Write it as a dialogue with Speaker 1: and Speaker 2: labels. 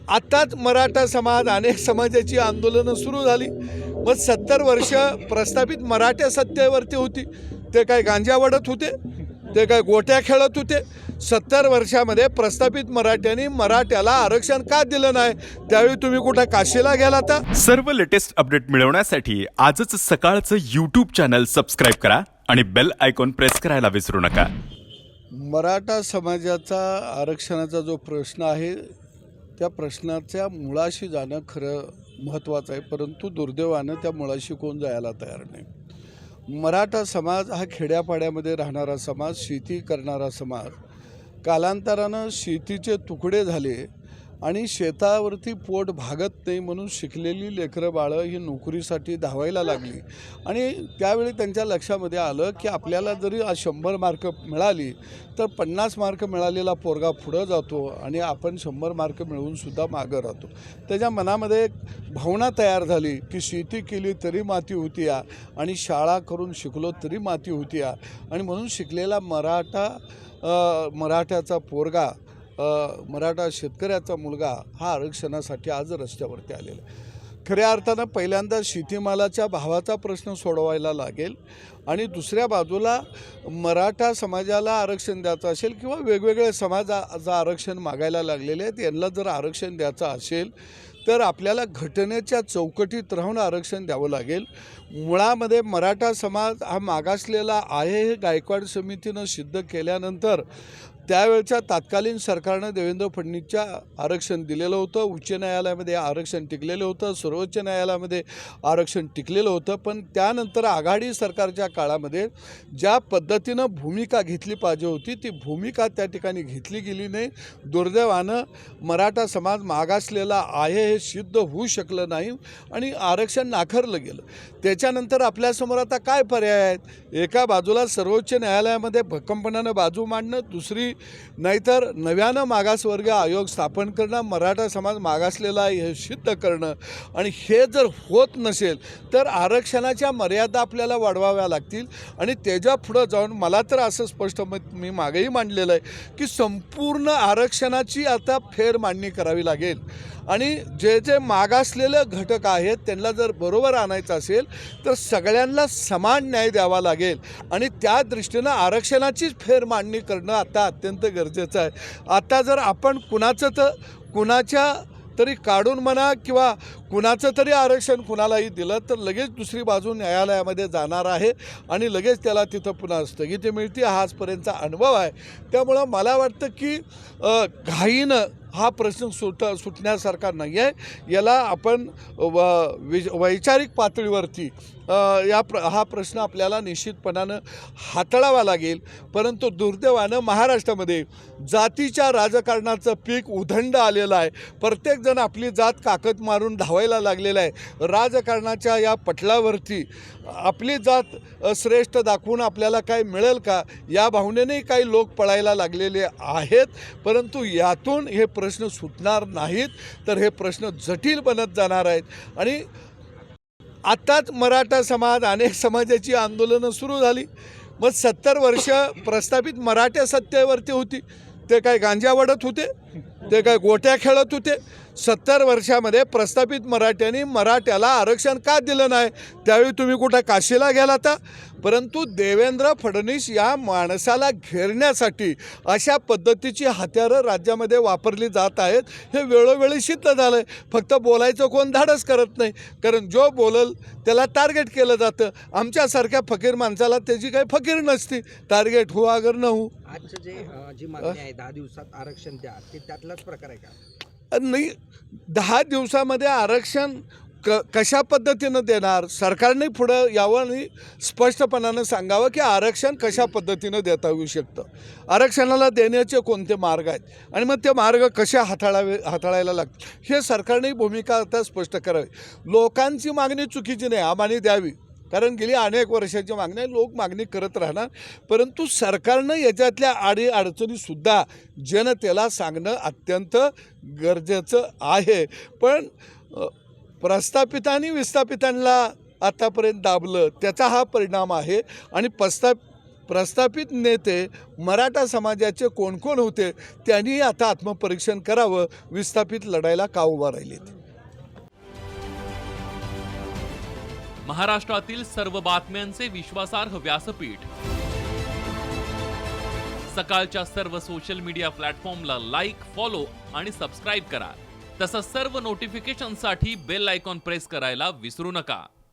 Speaker 1: आताच मराठा समाज अनेक समाजाची आंदोलनं सुरू झाली. मग 70 वर्ष प्रस्थापित मराठा सत्तेवरती होती. ते काय गांजा वडत होते, ते काय गोट्या खेळत होते. 70 वर्षामध्ये प्रस्थापित मराठ्यांनी मराठ्याला आरक्षण का दिलं नाही? त्यावेळी तुम्ही कुठं काशीला गेला तर?
Speaker 2: सर्व लेटेस्ट अपडेट मिळवण्यासाठी आजच सकाळचं यूट्यूब चॅनल सबस्क्राईब करा आणि बेल आयकॉन प्रेस करायला विसरू नका.
Speaker 1: मराठा समाजाचा आरक्षणाचा जो प्रश्न आहे त्या प्रश्नाच्या मुळाशी जाणं खरं महत्त्वाचं आहे, परंतु दुर्दैवानं त्या मुळाशी कोण जायला तयार नाही. मराठा समाज हा खेड्यापाड्यामध्ये राहणारा समाज, शेती करणारा समाज. कालांतरानं शेतीचे तुकडे झाले आणि शेतावरती पोट भागत नाही म्हणून शिकलेली लेकरं बाळं ही नोकरीसाठी धावायला लागली. आणि त्यावेळी त्यांच्या लक्षामध्ये आलं की आपल्याला जरी 100 मार्क मिळाली तर 50 मार्क मिळालेला पोरगा पुढं जातो आणि आपण 100 मार्क मिळवूनसुद्धा मागं राहतो. त्याच्या मनामध्ये एक भावना तयार झाली की शेती केली तरी माती होती या, आणि शाळा करून शिकलो तरी माती होती या, आणि म्हणून शिकलेला मराठ्याचा पोरगा, मराठा शेतकऱ्याचा मुलगा हा आरक्षणासाठी आज रस्त्यावरती आलेला आहे. खऱ्या अर्थानं पहिल्यांदा शेतीमालाच्या भावाचा प्रश्न सोडवायला लागेल, आणि दुसऱ्या बाजूला मराठा समाजाला आरक्षण द्यायचं असेल किंवा वेगवेगळे समाजाचं आरक्षण मागायला लागलेले आहेत, यांना जर आरक्षण द्यायचं असेल तर आपल्याला घटनेच्या चौकटीत राहून आरक्षण द्यावं लागेल. मुळामध्ये मराठा समाज हा मागासलेला आहे हे गायकवाड समितीनं सिद्ध केल्यानंतर त्यावेळच्या तत्कालीन सरकारनं देवेंद्र फडणवीसच्या आरक्षण दिलेलं होतं. उच्च न्यायालयामध्ये आरक्षण टिकलेलं होतं, सर्वोच्च न्यायालयामध्ये आरक्षण टिकलेलं होतं. पण त्यानंतर आघाडी सरकारच्या काळामध्ये ज्या पद्धतीनं भूमिका घेतली पाहिजे होती ती भूमिका त्या ठिकाणी घेतली गेली नाही. दुर्दैवानं मराठा समाज मागासलेला आहे हे सिद्ध होऊ शकलं नाही आणि आरक्षण नाकारलं गेलं. त्याच्यानंतर आपल्यासमोर आता काय पर्याय आहेत? एका बाजूला सर्वोच्च न्यायालयामध्ये भक्कमपणानं बाजू मांडणं, दुसरी नाहीतर नव्यानं मागासवर्गीय आयोग स्थापन करणं, मराठा समाज मागासलेला आहे हे सिद्ध करणं. आणि हे जर होत नसेल तर आरक्षणाच्या मर्यादा आपल्याला वाढवाव्या लागतील. आणि त्याच्या पुढं जाऊन मला तर असं स्पष्ट मत मी मागेही मांडलेलं आहे की संपूर्ण आरक्षणाची आता फेरमांडणी करावी लागेल. आणि जे जे मागासलेले घटक आहेत त्यांना जर बरोबर आणायचं असेल तर सगळ्यांना समान न्याय द्यावा लागेल, आणि त्या दृष्टीनं आरक्षणाचीच फेरमांडणी करणं आता अत्यंत गरजेचं आहे. आता जर आपण कुणाच्या तरी काढून म्हणा किंवा कुणाचं तरी आरक्षण कुणालाही दिलं तर लगेच दुसरी बाजू न्यायालयामध्ये जाणार आहे आणि लगेच त्याला तिथं पुन्हा स्थगिती मिळते. हा आजपर्यंतचा अनुभव आहे. त्यामुळं मला वाटतं की घाईनं हा प्रश्न सुटण्यासारखा नाही आहे. याला आपण वैचारिक पातळीवरती हा प्रश्न आपल्याला निश्चितपणानं हाताळावा लागेल. परंतु दुर्दैवानं महाराष्ट्रामध्ये जातीच्या राजकारणाचं पीक उधंड आलेलं आहे. प्रत्येकजण आपली जात काकत मारून धावायला लागलेला आहे. राजकारणाच्या या पटलावरती आपली जात श्रेष्ठ दाखवून आपल्याला काय मिळेल का या भावनेने काही लोक पळायला लागलेले आहेत. परंतु यातून हे प्रश्न सुटणार नाहीत, तर हे प्रश्न जटिल बनत जाणार आहेत. आणि आत्ताच मराठा समाज अनेक समाजाची आंदोलनं सुरू झाली. मग 70 वर्ष प्रस्थापित मराठा सत्तेवरती होती. ते काय गांजा वडत होते, ते काय गोट्या खेळत होते. 70 वर्षामध्ये प्रस्थापित मराठ्यांनी मराठ्याला आरक्षण का दिलं नाही? त्यावेळी तुम्ही कुठं काशीला गेला तर? परंतु देवेंद्र फडणवीस या माणसाला घेरण्यासाठी अशा पद्धतीची हत्यारं राज्यामध्ये वापरली जात आहेत. हे वेळोवेळी सिद्ध झालं आहे. फक्त बोलायचं कोण धाडस करत नाही, कारण जो बोलल त्याला टार्गेट केलं जातं. आमच्यासारख्या फकीर माणसाला त्याची काही फकीर नसती. टार्गेट हो अगर न हो.
Speaker 3: आजचं जी मागणी आहे 10 दिवसात आरक्षण द्या, ते त्यातलाच प्रकार आहे का?
Speaker 1: नाही, 10 दिवसामध्ये आरक्षण कशा पद्धतीनं देणार? सरकारने पुढं यावं आणि स्पष्टपणानं सांगावं की आरक्षण कशा पद्धतीनं देता येऊ शकतं, आरक्षणाला देण्याचे कोणते मार्ग आहेत आणि मग ते मार्ग कसे हाताळायला लागतात हे सरकारने भूमिका आता स्पष्ट करावी. लोकांची मागणी चुकीची नाही, आम्हाला द्यावी, कारण गेली अनेक वर्षाची मागणी आहे, लोक मागणी करत राहणार. परंतु सरकारनं याच्यातल्या अडीअडचणीसुद्धा जनतेला सांगणं अत्यंत गरजेचं आहे. पण प्रस्थापितांनी विस्थापितांना आतापर्यंत दाबलं, त्याचा हा परिणाम आहे. आणि प्रस्थापित नेते मराठा समाजाचे कोण कोण होते त्यांनी आता आत्मपरीक्षण करावं, विस्थापित लढायला का उभा राहिलेत.
Speaker 4: महाराष्ट्रातील सर्व बातम्यांचे विश्वासार्ह व्यासपीठ सकाळच्या सर्व सोशल मीडिया प्लॅटफॉर्मला लाईक, फॉलो आणि सबस्क्राईब करा. तसंच सर्व नोटिफिकेशनसाठी बेल आयकॉन प्रेस करायला विसरू नका.